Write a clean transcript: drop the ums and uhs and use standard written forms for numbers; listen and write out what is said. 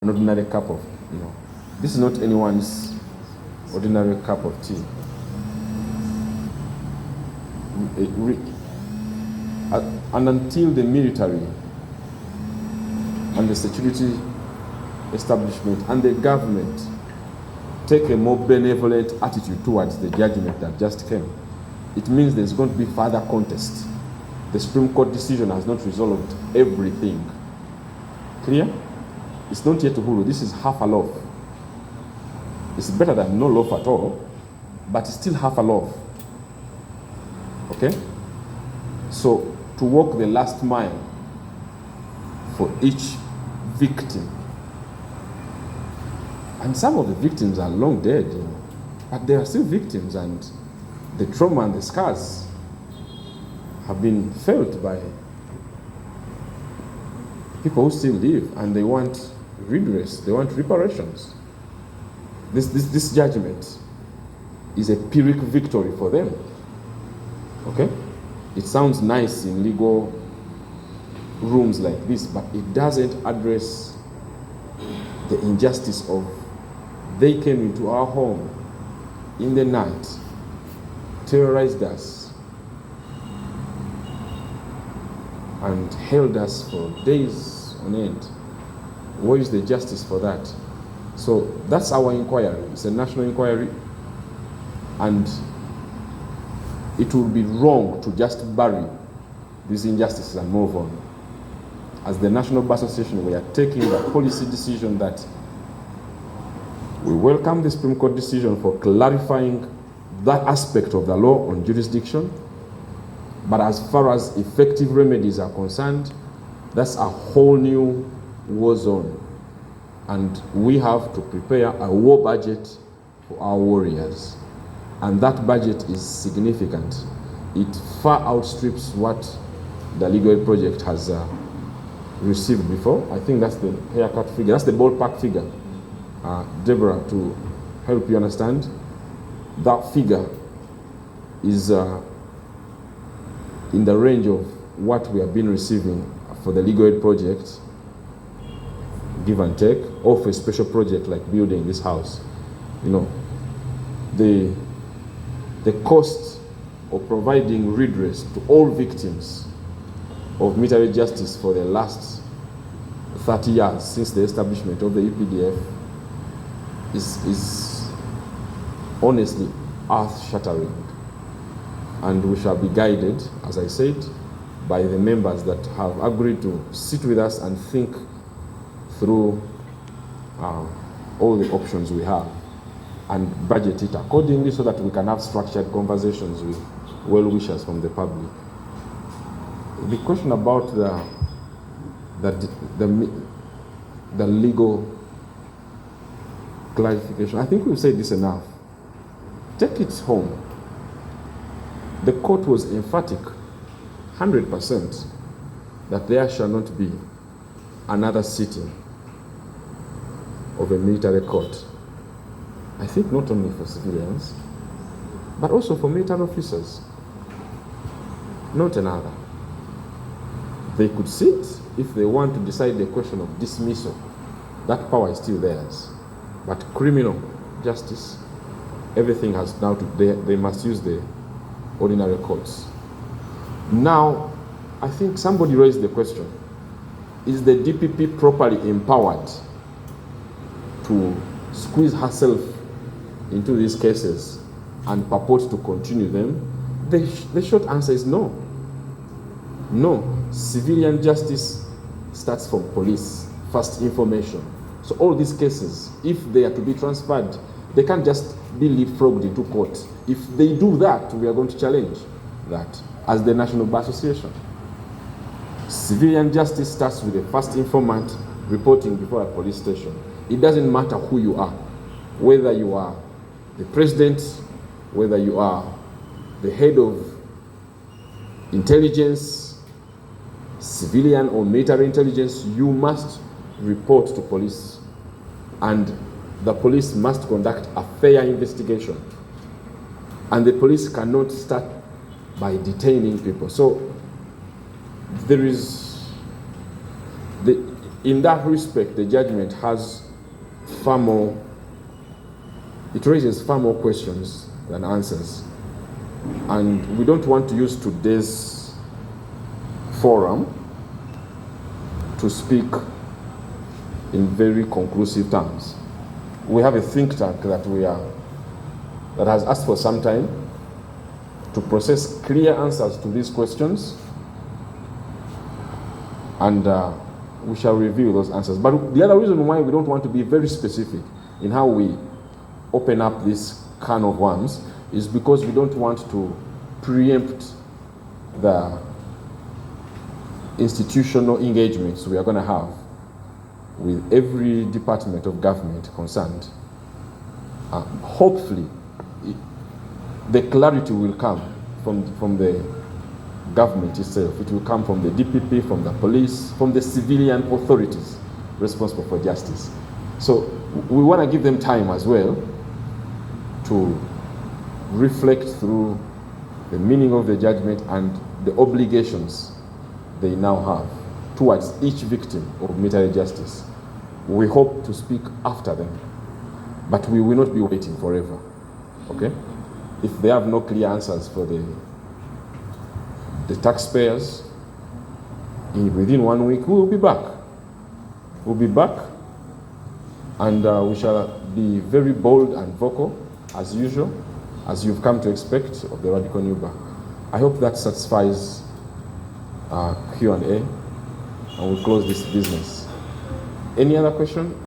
an ordinary cup of, this is not anyone's ordinary cup of tea. And until the military and the security establishment and the government take a more benevolent attitude towards the judgment that just came, it means there's going to be further contest. The Supreme Court decision has not resolved everything. Clear? It's not yet uhuru. This is half a loaf. It's better than no loaf at all, but it's still half a loaf. Okay? So, to walk the last mile for each victim, and some of the victims are long dead, but they are still victims, and the trauma and the scars have been felt by people who still live, and they want redress, they want reparations. This judgment is a Pyrrhic victory for them. Okay? It sounds nice in legal rooms like this, but it doesn't address the injustice of they came into our home in the night, terrorized us, and held us for days on end. Where is the justice for that? So that's our inquiry. It's a national inquiry, and it would be wrong to just bury these injustices and move on. As the National Bar Association, we are taking the policy decision that we welcome the Supreme Court decision for clarifying that aspect of the law on jurisdiction, but as far as effective remedies are concerned, that's a whole new war zone. And we have to prepare a war budget for our warriors. And that budget is significant. It far outstrips what the Legal Aid Project has received before. I think that's the haircut figure, that's the ballpark figure. Deborah, to help you understand, that figure is in the range of what we have been receiving for the Legal Aid Project, give and take, or for a special project like building this house. The cost of providing redress to all victims of military justice for the last 30 years since the establishment of the EPDF is honestly earth-shattering. And we shall be guided, as I said, by the members that have agreed to sit with us and think through all the options we have and budget it accordingly so that we can have structured conversations with well-wishers from the public. The question about the legal clarification, I think we've said this enough. Take it home. The court was emphatic, 100%, that there shall not be another sitting of a military court. I think not only for civilians, but also for military officers. Not another. They could sit if they want to decide the question of dismissal. That power is still theirs. But criminal justice, everything has now to, they must use the ordinary courts. Now, I think somebody raised the question, is the DPP properly empowered to squeeze herself into these cases and purport to continue them? The short answer is no. No. Civilian justice starts from police, first information. So all these cases, if they are to be transferred, they can't just be leapfrogged into court. If they do that, we are going to challenge that as the National Bar Association. Civilian justice starts with the first informant reporting before a police station. It doesn't matter who you are, whether you are the president, whether you are the head of intelligence, civilian or military intelligence, you must report to police. And the police must conduct a fair investigation. And the police cannot start by detaining people. So there is in that respect, the judgment has it raises far more questions than answers. And we don't want to use today's forum to speak in very conclusive terms. We have a think tank that has asked for some time to process clear answers to these questions, and we shall review those answers. But the other reason why we don't want to be very specific in how we open up this can of worms is because we don't want to preempt the institutional engagements we are going to have with every department of government concerned. Hopefully, the clarity will come from the government itself. It will come from the DPP, from the police, from the civilian authorities responsible for justice. So we want to give them time as well to reflect through the meaning of the judgment and the obligations they now have towards each victim of military justice. We hope to speak after them, but we will not be waiting forever, okay? If they have no clear answers for the taxpayers, within 1 week, we will be back. We'll be back, and we shall be very bold and vocal, as usual, as you've come to expect of the Radical Nuba. I hope that satisfies Q&A, and we'll close this business. Any other question?